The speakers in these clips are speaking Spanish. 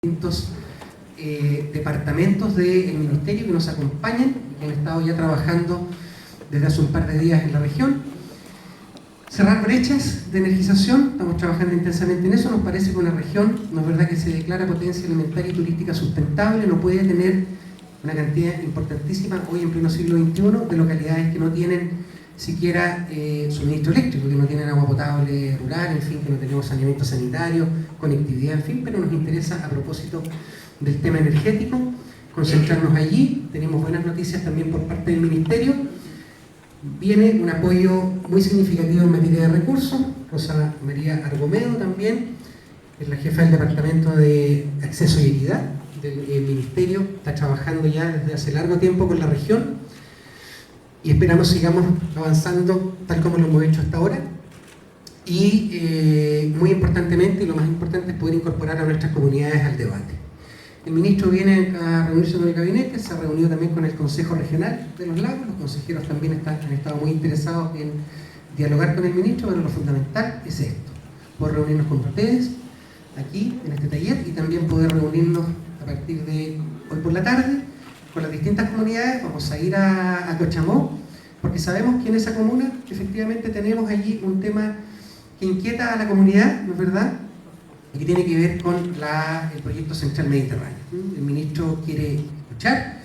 distintos departamentos del Ministerio que nos acompañan y que han estado ya trabajando desde hace un par de días en la región. Cerrar brechas de energización, estamos trabajando intensamente en eso. Nos parece que una región, no es verdad que se declara potencia alimentaria y turística sustentable, no puede tener una cantidad importantísima hoy en pleno siglo XXI de localidades que no tienen siquiera suministro eléctrico, que no tienen agua potable rural, en fin, que no tenemos saneamiento sanitario, conectividad, en fin, pero nos interesa a propósito del tema energético concentrarnos allí. Tenemos buenas noticias también por parte del Ministerio. Viene un apoyo muy significativo en materia de recursos. Rosa María Argomedo también es la jefa del Departamento de Acceso y Equidad del Ministerio, está trabajando ya desde hace largo tiempo con la región y esperamos sigamos avanzando tal como lo hemos hecho hasta ahora. Y muy importantemente, y lo más importante, es poder incorporar a nuestras comunidades al debate. El ministro viene a reunirse con el gabinete, se ha reunido también con el Consejo Regional de los Lagos, los consejeros también han estado muy interesados en dialogar con el ministro, pero lo fundamental es esto: poder reunirnos con ustedes aquí en este taller y también poder reunirnos a partir de hoy por la tarde con las distintas comunidades. Vamos a ir a Cochamó, porque sabemos que en esa comuna efectivamente tenemos allí un tema que inquieta a la comunidad, ¿no es verdad?, y que tiene que ver con el proyecto Central Mediterráneo. El ministro quiere escuchar,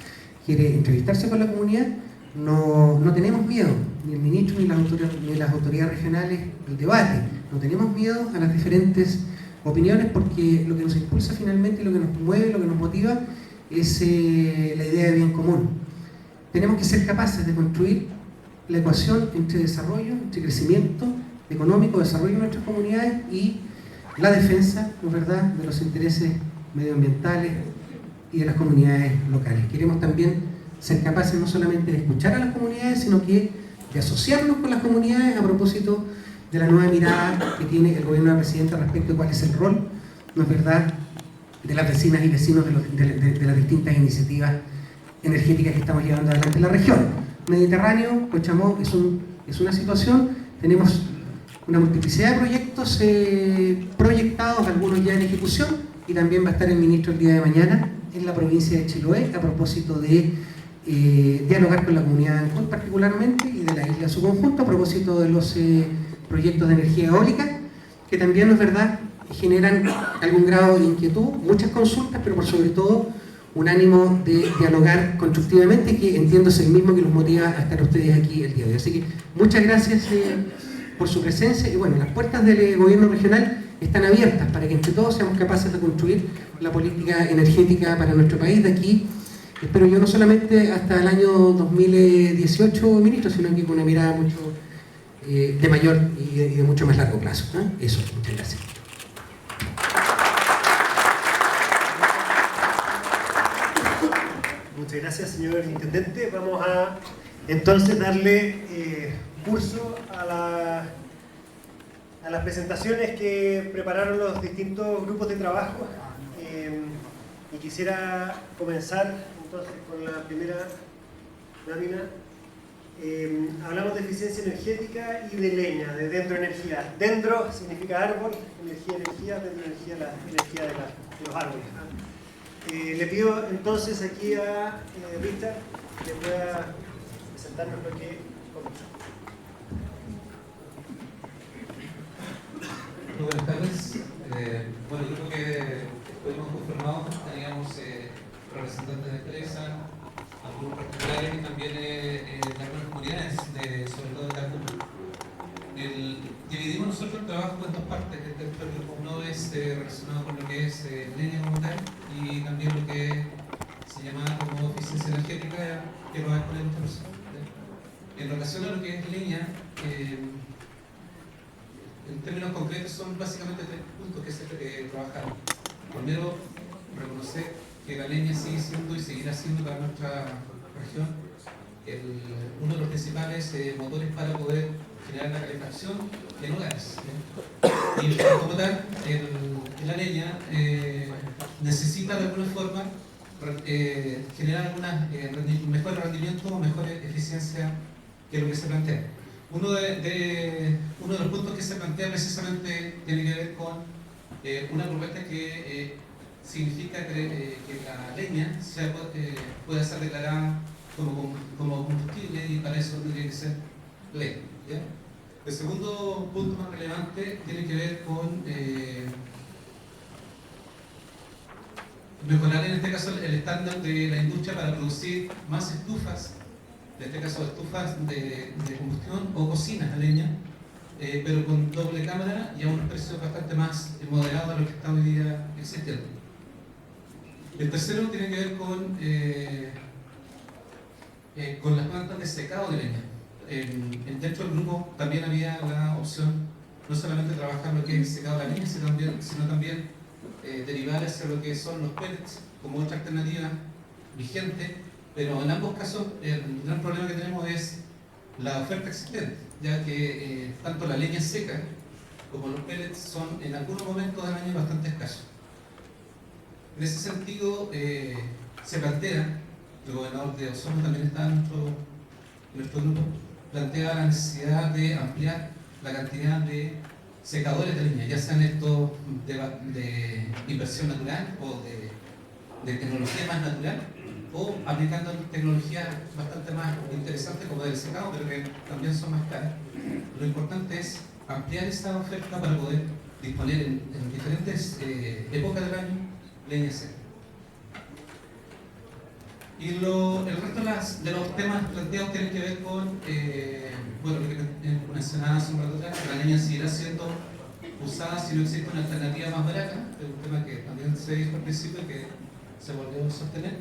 quiere entrevistarse con la comunidad. No tenemos miedo, ni el ministro ni las autoridades regionales, al debate. No tenemos miedo a las diferentes opiniones, porque lo que nos impulsa finalmente, lo que nos mueve, lo que nos motiva es la idea de bien común. Tenemos que ser capaces de construir la ecuación entre desarrollo, entre crecimiento económico, desarrollo de nuestras comunidades y la defensa, ¿no es verdad?, de los intereses medioambientales y de las comunidades locales. Queremos también ser capaces no solamente de escuchar a las comunidades, sino que de asociarnos con las comunidades a propósito de la nueva mirada que tiene el gobierno de la presidenta respecto a cuál es el rol, ¿no es verdad?, de las vecinas y vecinos de las distintas iniciativas energéticas que estamos llevando adelante en la región. Mediterráneo, Cochamó, es una situación. Tenemos una multiplicidad de proyectos proyectados, algunos ya en ejecución, y también va a estar el ministro el día de mañana en la provincia de Chiloé a propósito de dialogar con la comunidad de Ancón particularmente y de la isla en su conjunto a propósito de los proyectos de energía eólica, que también, ¿no es verdad?, generan algún grado de inquietud, muchas consultas, pero por sobre todo un ánimo de dialogar constructivamente, que entiendo es el mismo que los motiva a estar ustedes aquí el día de hoy. Así que muchas gracias por su presencia, y bueno, las puertas del gobierno regional están abiertas para que entre todos seamos capaces de construir la política energética para nuestro país de aquí, espero yo, no solamente hasta el año 2018, ministro, sino que con una mirada mucho de mayor y de mucho más largo plazo. Eso, muchas gracias. Muchas gracias, señor intendente. Vamos a entonces darle curso a las presentaciones que prepararon los distintos grupos de trabajo, y quisiera comenzar entonces con la primera lámina. Hablamos de eficiencia energética y de leña, de Dendroenergia. Dendro significa árbol, energía, Dendroenergia, la energía de los árboles. Le pido entonces aquí a Rita que pueda presentarnos lo que comenzó. Muy buenas tardes. Bueno, yo creo que estuvimos conformados, teníamos representantes de empresas, algunos particulares y también de algunas comunidades, sobre todo de la cumbre. Dividimos nosotros el trabajo en dos partes. Uno es relacionado con lo que es leña como tal y también lo que se llama como eficiencia energética, que lo va a exponer esta persona. En relación a lo que es leña, en términos concretos son básicamente tres puntos que se trabajaron. Primero, reconocer que la leña sigue siendo y seguirá siendo para nuestra región uno de los principales motores para poder generar la calefacción en hogares. Y como tal, la leña necesita de alguna forma generar mejor rendimiento o mejor eficiencia que lo que se plantea. Uno de los puntos que se plantea precisamente tiene que ver con una propuesta que significa que la leña pueda ser declarada como combustible, y para eso tendría que ser ley. ¿Ya? El segundo punto más relevante tiene que ver con mejorar en este caso el estándar de la industria para producir más estufas, en este caso estufas de combustión o cocinas a leña, pero con doble cámara y a unos precios bastante más moderados a lo que está hoy día existiendo. El tercero tiene que ver con las plantas de secado de leña. Dentro del grupo también había la opción no solamente trabajar lo que es el secado de la leña, sino también derivar hacia lo que son los pellets como otra alternativa vigente, pero en ambos casos el gran problema que tenemos es la oferta existente, ya que tanto la leña seca como los pellets son en algunos momentos del año bastante escasos. En ese sentido se plantea, el gobernador de Osorno también está en nuestro grupo, plantea la necesidad de ampliar la cantidad de secadores de leña, ya sean estos de inversión natural o de tecnología más natural, o aplicando tecnologías bastante más interesantes como el secado, pero que también son más caras. Lo importante es ampliar esa oferta para poder disponer en diferentes épocas del año leña seca. Y el resto de los temas planteados tienen que ver con bueno, lo que mencionaba hace un rato atrás, que la leña seguirá siendo usada si no existe una alternativa más barata, es un tema que también se dijo al principio y que se volvió a sostener.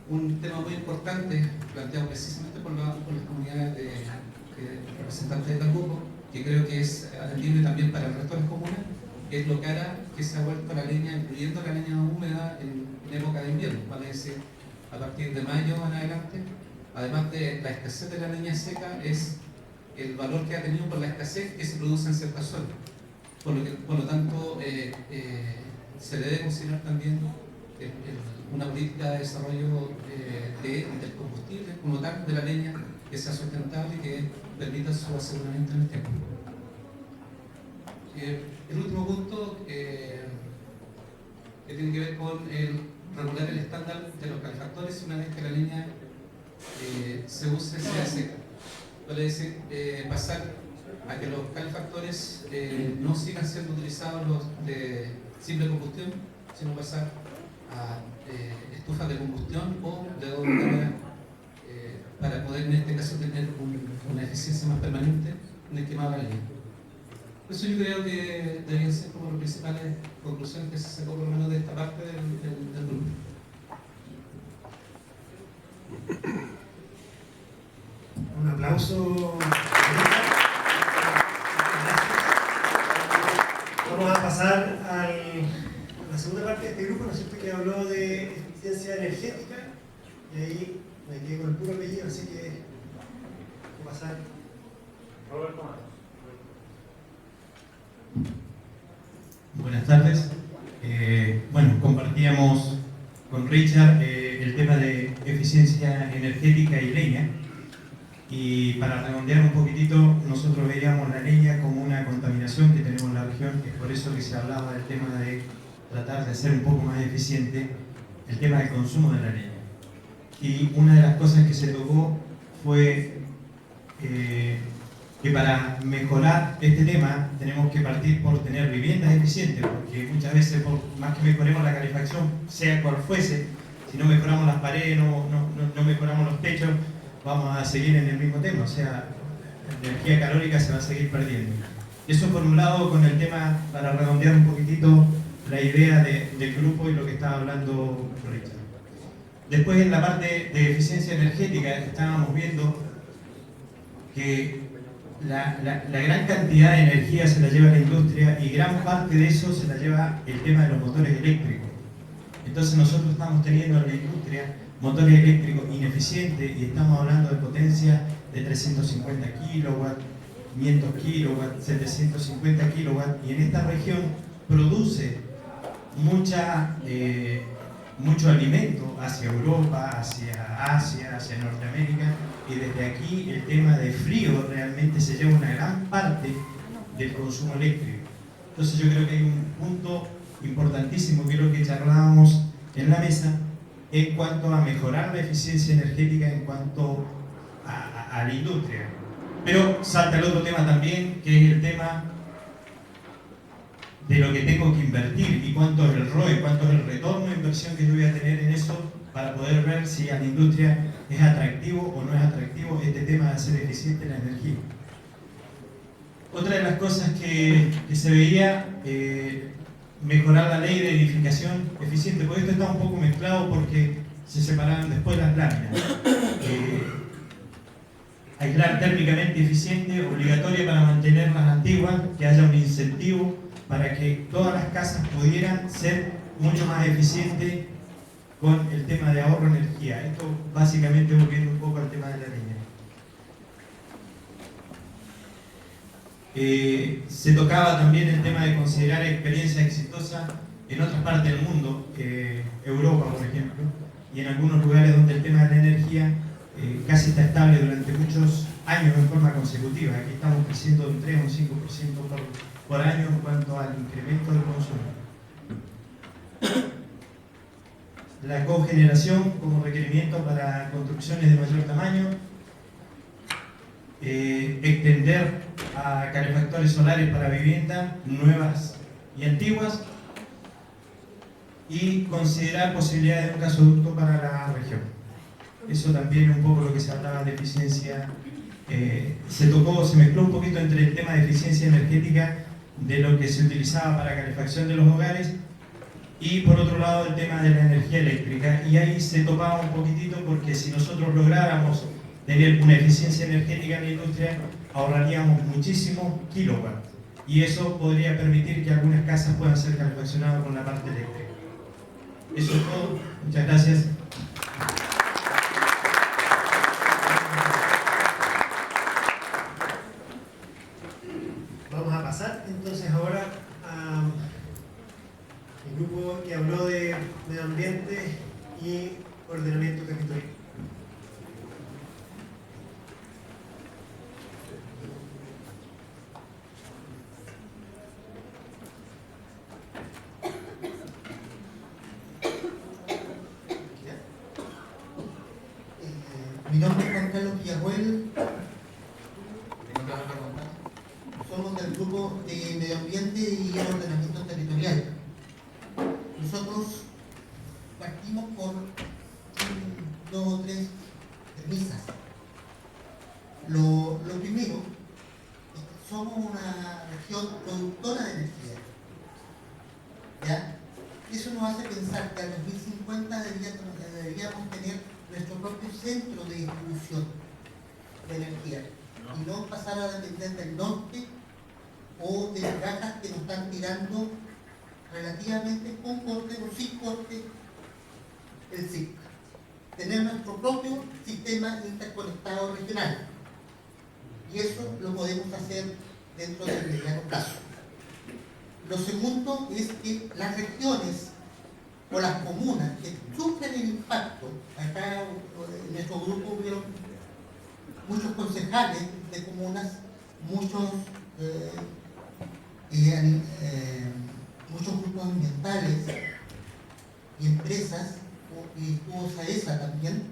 Un tema muy importante planteado precisamente por las comunidades de representantes de Calbuco, que creo que es atendible también para el resto de las comunas, es lo cara que se ha vuelto la leña, incluyendo la leña húmeda en época de invierno, vale decir, a partir de mayo en adelante. Además de la escasez de la leña seca, es el valor que ha tenido por la escasez que se produce en ciertas zonas. Por lo tanto, se debe considerar también una política de desarrollo del combustible como tal de la leña que sea sustentable y que permita su aseguramiento en el tiempo. El último punto que tiene que ver con regular el estándar de los calefactores una vez que la leña se use, sea seca. Vale decir, pasar a que los calefactores no sigan siendo utilizados los de simple combustión, sino pasar a estufas de combustión o de doble cámara para poder en este caso tener una eficiencia más permanente en el quemado de la leña. Por eso yo creo que deberían ser como las principales conclusiones que se sacó por lo menos de esta parte del grupo. Un aplauso. Vamos a pasar a la segunda parte de este grupo, ¿no es cierto?, que habló de eficiencia energética, y ahí me quedé con el puro apellido, así que voy a pasar. Roberto Matos. Buenas tardes. Bueno, compartíamos con Richard el tema de eficiencia energética y leña. Y para redondear un poquitito, nosotros veíamos la leña como una contaminación que tenemos en la región, es por eso que se hablaba del tema de tratar de hacer un poco más eficiente el tema del consumo de la leña. Y una de las cosas que se tocó fue que para mejorar este tema tenemos que partir por tener viviendas eficientes, porque muchas veces, por más que mejoremos la calefacción, sea cual fuese, si no mejoramos las paredes, no mejoramos los techos, vamos a seguir en el mismo tema, o sea, la energía calórica se va a seguir perdiendo. Eso por un lado con el tema, para redondear un poquitito la idea del grupo y lo que estaba hablando Richard. Después en la parte de eficiencia energética estábamos viendo que la gran cantidad de energía se la lleva la industria y gran parte de eso se la lleva el tema de los motores eléctricos. Entonces nosotros estamos teniendo en la industria motores eléctricos ineficientes y estamos hablando de potencia de 350 kilowatts, 500 kilowatts, 750 kilowatts, y en esta región produce mucho alimento hacia Europa, hacia Asia, hacia Norteamérica, y desde aquí el tema de frío realmente se lleva una gran parte del consumo eléctrico. Entonces yo creo que hay un punto importantísimo, que es lo que charlábamos en la mesa, en cuanto a mejorar la eficiencia energética en cuanto a la industria. Pero salta el otro tema también, que es el tema de lo que tengo que invertir y cuánto es el ROI, cuánto es el retorno de inversión que yo voy a tener en eso para poder ver si a la industria es atractivo o no es atractivo este tema de hacer eficiente la energía. Otra de las cosas que se veía, mejorar la ley de edificación eficiente, porque esto está un poco mezclado porque se separaban después las láminas. Aislar térmicamente eficiente, obligatoria para mantener las antiguas, que haya un incentivo para que todas las casas pudieran ser mucho más eficientes con el tema de ahorro de energía. Esto básicamente volviendo un poco al tema de la leña. Se tocaba también el tema de considerar experiencias exitosas en otras partes del mundo, Europa por ejemplo, y en algunos lugares donde el tema de la energía casi está estable durante muchos años en forma consecutiva. Aquí estamos creciendo un 3 o un 5% por año en cuanto al incremento del consumo. La cogeneración como requerimiento para construcciones de mayor tamaño, extender a calefactores solares para viviendas nuevas y antiguas, y considerar posibilidades de un gasoducto para la región. Eso también es un poco lo que se hablaba de eficiencia. Se mezcló un poquito entre el tema de eficiencia energética de lo que se utilizaba para calefacción de los hogares y por otro lado el tema de la energía eléctrica, y ahí se topaba un poquitito porque si nosotros lográramos tener una eficiencia energética en la industria ahorraríamos muchísimos kilowatts y eso podría permitir que algunas casas puedan ser calefaccionadas con la parte eléctrica. Eso es todo. Muchas gracias. Vamos a pasar entonces ahora al grupo que habló de medio ambiente y ordenamiento territorial. Mi nombre es Juan Carlos Villarroel, somos del grupo de medio ambiente y ordenamiento territorial. Nosotros partimos por 2 o 3 premisas. Lo primero es que somos una región productora de energía. ¿Ya? Eso nos hace pensar que al 2050 deberíamos tener nuestro propio centro de distribución de energía y no pasar a depender del norte o de las cajas que nos están tirando relativamente con corte o sin corte el SIC. Tener nuestro propio sistema interconectado regional, y eso lo podemos hacer dentro del mediano plazo. Lo segundo es que las regiones o las comunas que sufren el impacto, acá en nuestro grupo hubieron muchos concejales de comunas, muchos grupos ambientales y empresas, y estuvo SAESA también,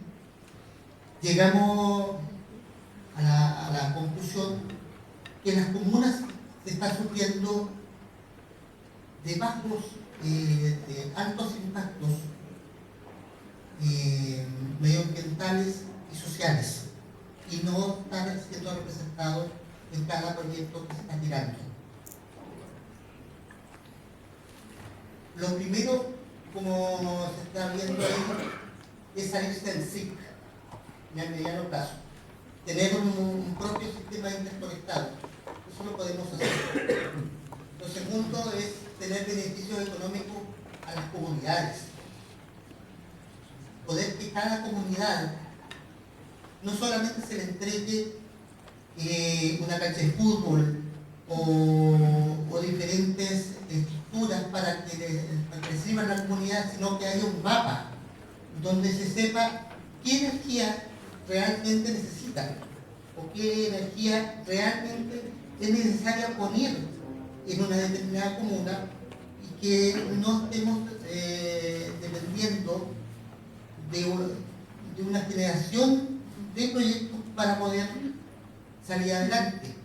llegamos a la conclusión que en las comunas se está sufriendo de altos impactos medioambientales y sociales, y no están siendo representados en cada proyecto que se está tirando. Lo primero, como se está viendo ahí, es salirse del SIC en el mediano plazo. Tener un propio sistema interconectado. Eso lo podemos hacer. Lo segundo es tener beneficios económicos a las comunidades. Poder que cada comunidad no solamente se le entregue una cancha de fútbol o diferentes estructuras para que reciban la comunidad, sino que haya un mapa donde se sepa qué energía realmente necesitan o qué energía realmente es necesaria poner en una determinada comuna y que no estemos dependiendo de una generación de proyectos para poder salir adelante.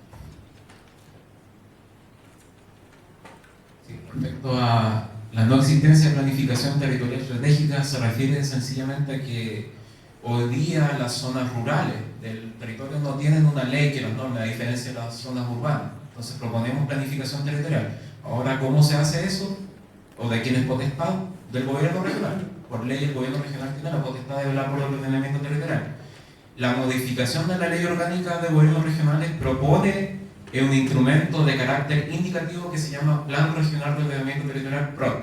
Sí, respecto a la no existencia de planificación territorial estratégica, se refiere sencillamente a que hoy día las zonas rurales del territorio no tienen una ley que las norme, a diferencia de las zonas urbanas. Entonces proponemos planificación territorial. Ahora, ¿cómo se hace eso? ¿O de quién es potestad? Del gobierno regional. Por ley, el gobierno regional tiene la potestad de velar por el ordenamiento territorial. La modificación de la ley orgánica de gobiernos regionales propone un instrumento de carácter indicativo que se llama Plan Regional de Ordenamiento Territorial PROT.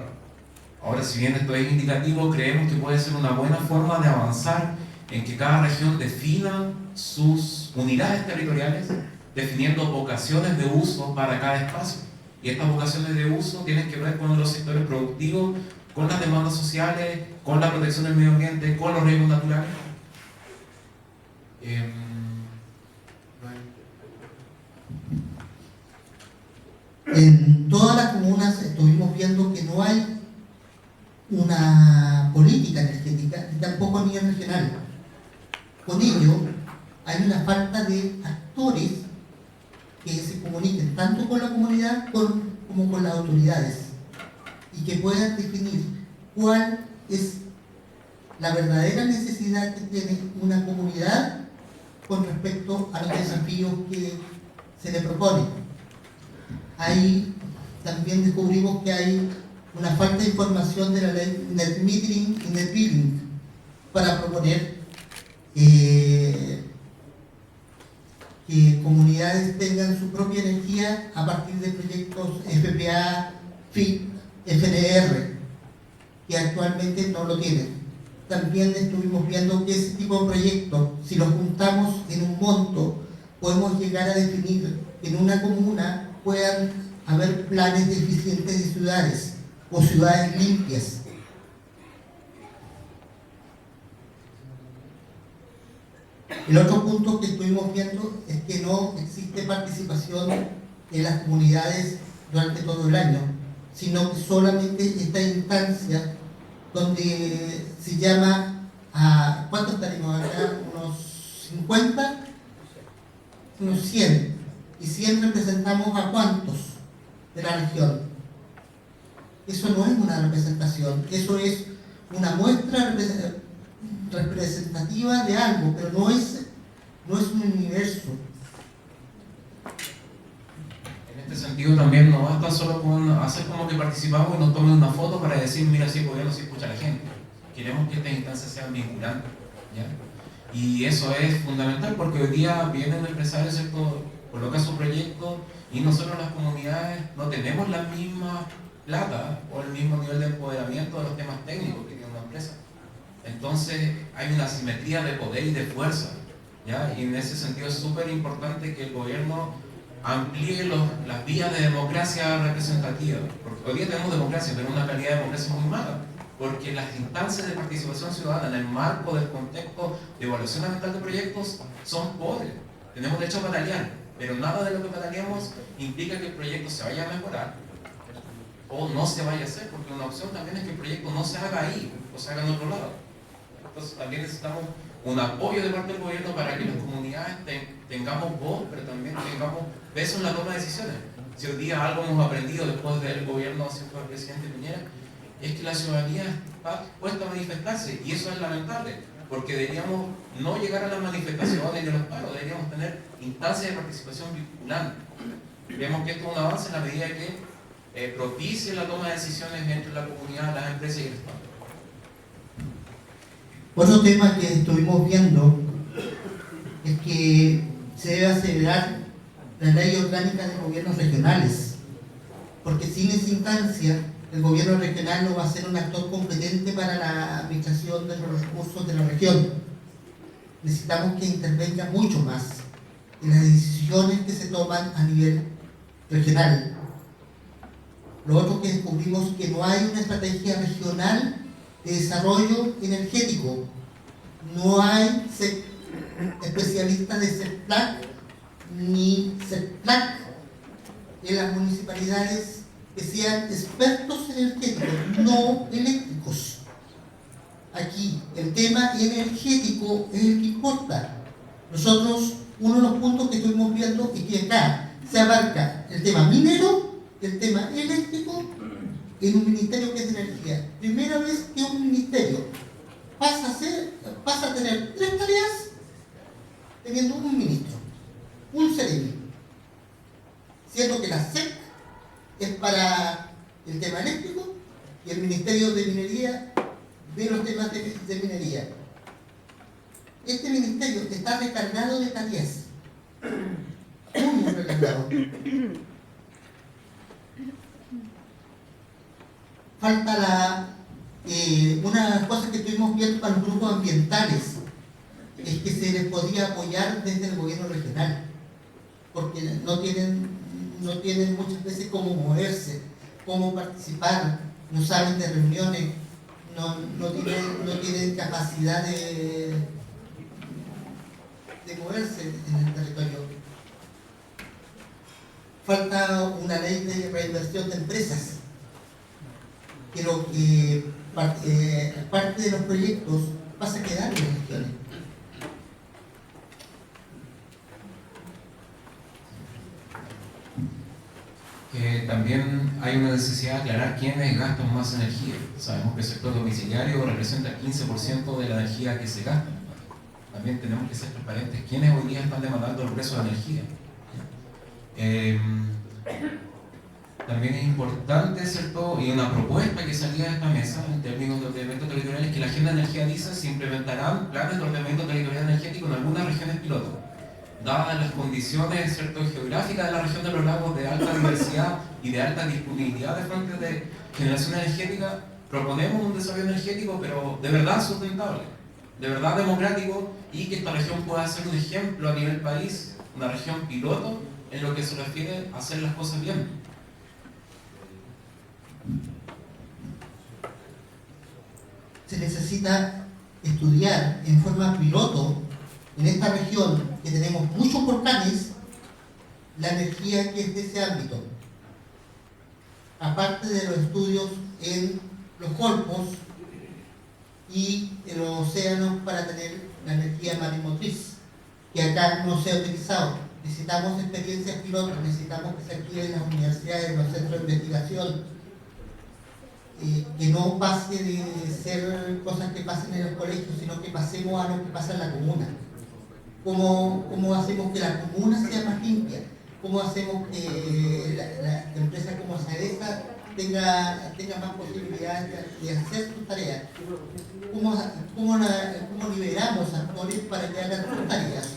Ahora, si bien esto es indicativo, creemos que puede ser una buena forma de avanzar en que cada región defina sus unidades territoriales, definiendo vocaciones de uso para cada espacio. Y estas vocaciones de uso tienen que ver con los sectores productivos, con las demandas sociales, con la protección del medio ambiente, con los riesgos naturales. En todas las comunas estuvimos viendo que no hay una política energética y tampoco a nivel regional. Con ello, hay una falta de actores que se comuniquen tanto con la comunidad como con las autoridades y que puedan definir cuál es la verdadera necesidad que tiene una comunidad con respecto a los desafíos que se le proponen. Ahí también descubrimos que hay una falta de información de la ley Net Metering y Net Billing para proponer que comunidades tengan su propia energía a partir de proyectos FPA, FIT, FNR, que actualmente no lo tienen. También estuvimos viendo que ese tipo de proyectos, si los juntamos en un monto, podemos llegar a definir que en una comuna puedan haber planes deficientes de ciudades o ciudades limpias. El otro punto que estuvimos viendo es que no existe participación en las comunidades durante todo el año, sino que solamente esta instancia donde se llama a... ¿Cuántos estaremos acá? ¿Unos 50? Unos 100. ¿Y 100 representamos a cuántos de la región? Eso no es una representación, eso es una muestra representativa de algo, pero no es un universo. En este sentido también no basta solo con hacer como que participamos y nos tomen una foto para decir, mira, si el gobierno sí escucha a la gente. Queremos que estas instancias sean vinculantes, ¿ya? Y eso es fundamental porque hoy día vienen empresarios, ¿cierto?, colocan su proyecto y nosotros las comunidades no tenemos la misma plata o el mismo nivel de empoderamiento de los temas técnicos que tiene una empresa. Entonces hay una asimetría de poder y de fuerza, ¿ya? Y en ese sentido es súper importante que el gobierno amplíe las vías de democracia representativa, porque hoy día tenemos democracia, pero una calidad de democracia muy mala, porque las instancias de participación ciudadana en el marco del contexto de evaluación ambiental de proyectos son pobres. Tenemos derecho a batallar, pero nada de lo que batallemos implica que el proyecto se vaya a mejorar o no se vaya a hacer, porque una opción también es que el proyecto no se haga ahí o se haga en otro lado. Entonces también necesitamos un apoyo de parte del gobierno para que las comunidades tengamos voz, pero también tengamos peso en la toma de decisiones. Si hoy día algo hemos aprendido después del gobierno del presidente Piñera, es que la ciudadanía está dispuesta a manifestarse, y eso es lamentable, porque deberíamos no llegar a las manifestaciones y a los paros, deberíamos tener instancias de participación vinculantes. Vemos que esto es un avance en la medida que propicie la toma de decisiones entre la comunidad, las empresas y el Estado. Otro tema que estuvimos viendo es que se debe acelerar la ley orgánica de gobiernos regionales, porque sin esa instancia el gobierno regional no va a ser un actor competente para la administración de los recursos de la región. Necesitamos que intervenga mucho más en las decisiones que se toman a nivel regional. Lo otro que descubrimos es que no hay una estrategia regional de desarrollo energético. No hay especialistas de CEPLAC ni CEPLAC en las municipalidades que sean expertos energéticos, no eléctricos. Aquí el tema energético es el que importa. Nosotros, uno de los puntos que estuvimos viendo es que acá se abarca el tema minero, el tema eléctrico, en un ministerio que es de energía. Primera vez que un ministerio pasa a tener 3 tareas teniendo un ministro, un seremi, siendo que la SEC es para el tema eléctrico y el Ministerio de Minería de los temas de minería. Este ministerio está recargado de tareas, muy recargado. Falta una de las cosas que estuvimos viendo para los grupos ambientales es que se les podía apoyar desde el gobierno regional, porque no tienen muchas veces cómo moverse, cómo participar, no saben de reuniones, no tienen capacidad de moverse en el territorio. Falta una ley de reinversión de empresas, pero que parte de los proyectos pasa a quedar en las regiones. También hay una necesidad de aclarar quiénes gastan más energía. Sabemos que el sector domiciliario representa el 15% de la energía que se gasta. También tenemos que ser transparentes quiénes hoy día están demandando el precio de energía. También es importante, ¿cierto? Y una propuesta que salía de esta mesa en términos de ordenamiento territorial es que la Agenda de Energía dice se implementarán planes de ordenamiento territorial energético en algunas regiones piloto. Dadas las condiciones, ¿cierto?, geográficas de la región de los lagos de alta diversidad y de alta disponibilidad de fuentes de generación energética, proponemos un desarrollo energético, pero de verdad sustentable, de verdad democrático, y que esta región pueda ser un ejemplo a nivel país, una región piloto en lo que se refiere a hacer las cosas bien. Se necesita estudiar en forma piloto en esta región, que tenemos muchos volcanes, la energía que es de ese ámbito. Aparte de los estudios en los golfos y en los océanos para tener la energía marimotriz, que acá no se ha utilizado. Necesitamos experiencias pilotos, necesitamos que se activen las universidades, en los centros de investigación, que no pase de ser cosas que pasen en los colegios, sino que pasemos a lo que pasa en la comuna. ¿Cómo hacemos que la comuna sea más limpia? ¿Cómo hacemos que la empresa como Saesa tenga más posibilidades de hacer sus tareas? ¿Cómo liberamos actores para que hagan sus tareas?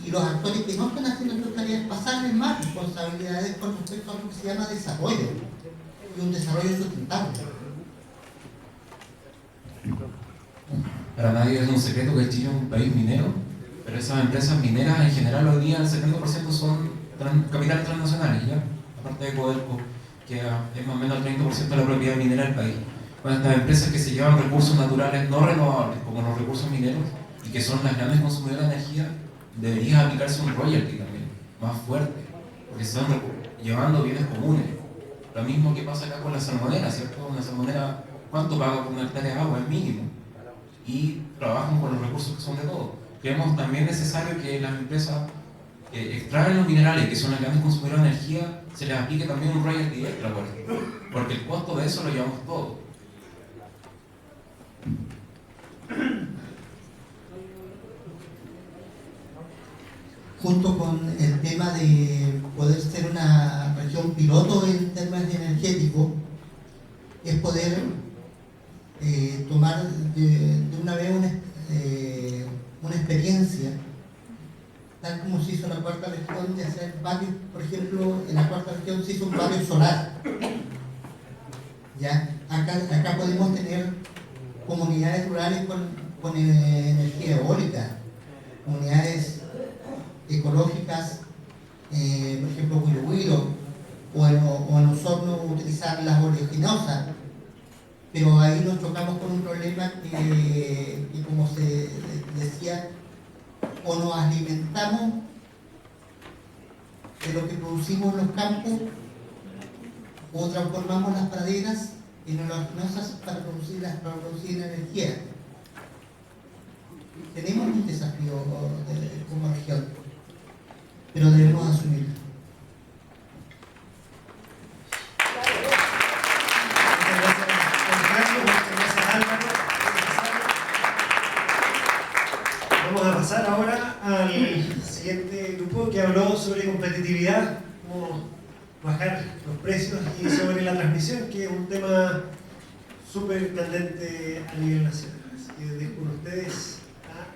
Y los actores que no están haciendo sus tareas pasarles más responsabilidades con respecto a lo que se llama desarrollo, y un desarrollo sustentable. Para nadie es un secreto que Chile es un país minero, pero esas empresas mineras en general hoy día el 70% son capitales transnacionales, ¿ya? Aparte de Codelco, que es más o menos el 30% de la propiedad minera del país. Bueno, estas empresas que se llevan recursos naturales no renovables, como los recursos mineros, y que son las grandes consumidoras de energía, debería aplicarse un royalty también, más fuerte, porque se están llevando bienes comunes. Lo mismo que pasa acá con la salmonera, ¿cierto? Una salmonera, ¿cuánto paga por una hectárea de agua? Es mínimo. Y trabajan con los recursos que son de todos. Creemos también necesario que las empresas que extraen los minerales, que son las grandes consumidoras de energía, se les aplique también un royalty extra por esto, porque el costo de eso lo llevamos todos. Junto con el tema de poder ser una región piloto en temas energéticos, es poder tomar de una vez una experiencia, tal como se hizo en la cuarta región, de hacer varios, por ejemplo, en la cuarta región se hizo un barrio solar. ¿Ya? Acá podemos tener comunidades rurales con energía eólica, comunidades ecológicas, por ejemplo, Huilo o en Osorno utilizar las oleaginosas, pero ahí nos chocamos con un problema que como se decía, o nos alimentamos de lo que producimos en los campos o transformamos las praderas en oleaginosas para producir energía. Tenemos un desafío como región, pero debemos asumirlo. Vamos a pasar ahora al siguiente grupo que habló sobre competitividad, cómo bajar los precios y sobre la transmisión, que es un tema súper candente a nivel nacional. Así que dejo con ustedes a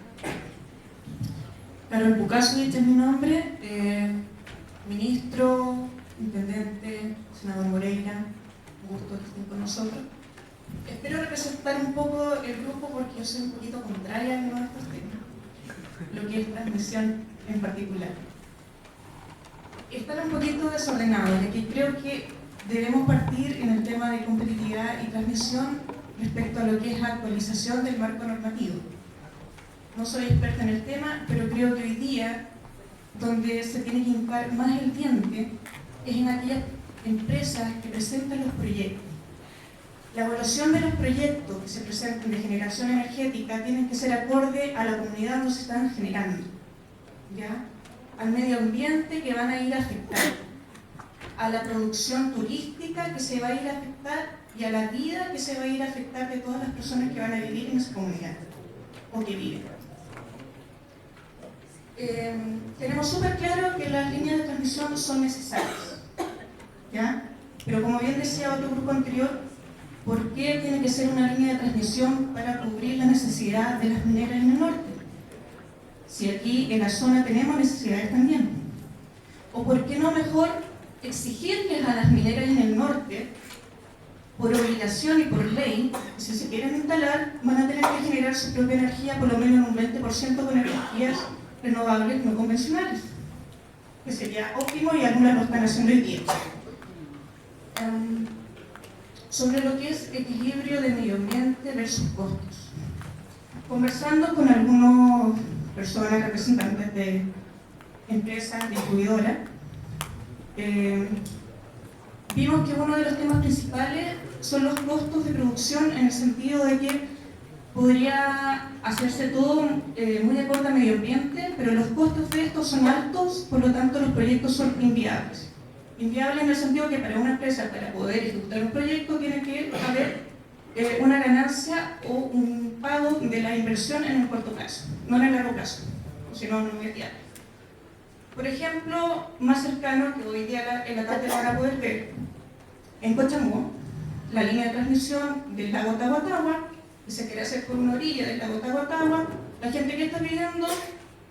Carol Bukashevich es mi nombre, ministro, intendente, senador Moreira, un gusto que estén con nosotros. Espero representar un poco el grupo porque yo soy un poquito contraria a algunos de estos temas, lo que es transmisión en particular. Están un poquito desordenados, ya que creo que debemos partir en el tema de competitividad y transmisión respecto a lo que es la actualización del marco normativo. No soy experta en el tema, pero creo que hoy día, donde se tiene que hincar más el diente, es en aquellas empresas que presentan los proyectos. La evaluación de los proyectos que se presentan de generación energética tienen que ser acorde a la comunidad donde se están generando, ¿ya? Al medio ambiente que van a ir a afectar, a la producción turística que se va a ir a afectar y a la vida que se va a ir a afectar de todas las personas que van a vivir en esa comunidad o que viven. Tenemos súper claro que las líneas de transmisión son necesarias, ¿ya? Pero como bien decía otro grupo anterior, ¿por qué tiene que ser una línea de transmisión para cubrir la necesidad de las mineras en el norte? Si aquí en la zona tenemos necesidades también. ¿O por qué no mejor exigirles a las mineras en el norte, por obligación y por ley, que si se quieren instalar, van a tener que generar su propia energía por lo menos en un 20% con energías renovables no convencionales? Que sería óptimo y algunas lo están haciendo hoy día. Sobre lo que es equilibrio de medio ambiente versus costos. Conversando con algunas personas, representantes de empresas, distribuidoras, vimos que uno de los temas principales son los costos de producción, en el sentido de que podría hacerse todo muy acorde al medio ambiente, pero los costos de estos son altos, por lo tanto los proyectos son inviables. Inviable en el sentido que para una empresa, para poder ejecutar un proyecto, tiene que haber una ganancia o un pago de la inversión en el corto plazo, no en el largo plazo, si no, no es viable. Por ejemplo, más cercano, que hoy día en la tarde lo van a poder ver, en Cochamó, la línea de transmisión del lago Tahuatahua, que se quiere hacer por una orilla del lago Tahuatahua, la gente que está pidiendo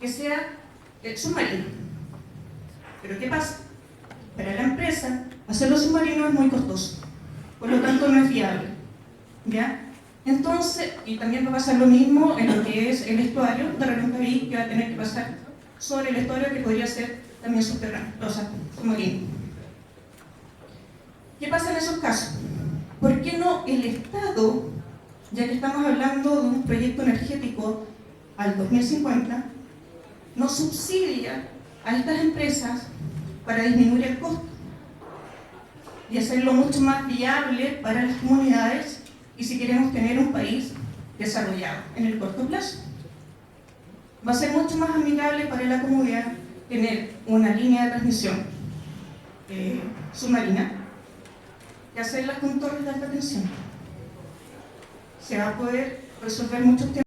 que sea submarino. Pero ¿qué pasa? Para la empresa, hacerlo submarino es muy costoso, por lo tanto no es viable, ¿ya? Entonces, y también va a pasar lo mismo en lo que es el estuario de Reloncaví, que va a tener que pasar sobre el estuario, que podría ser también subterráneo, o sea, submarino. ¿Qué pasa en esos casos? ¿Por qué no el Estado, ya que estamos hablando de un proyecto energético al 2050, no subsidia a estas empresas para disminuir el costo y hacerlo mucho más viable para las comunidades y si queremos tener un país desarrollado en el corto plazo? Va a ser mucho más amigable para la comunidad tener una línea de transmisión submarina que hacerlas con torres de alta tensión. Se va a poder resolver muchos temas.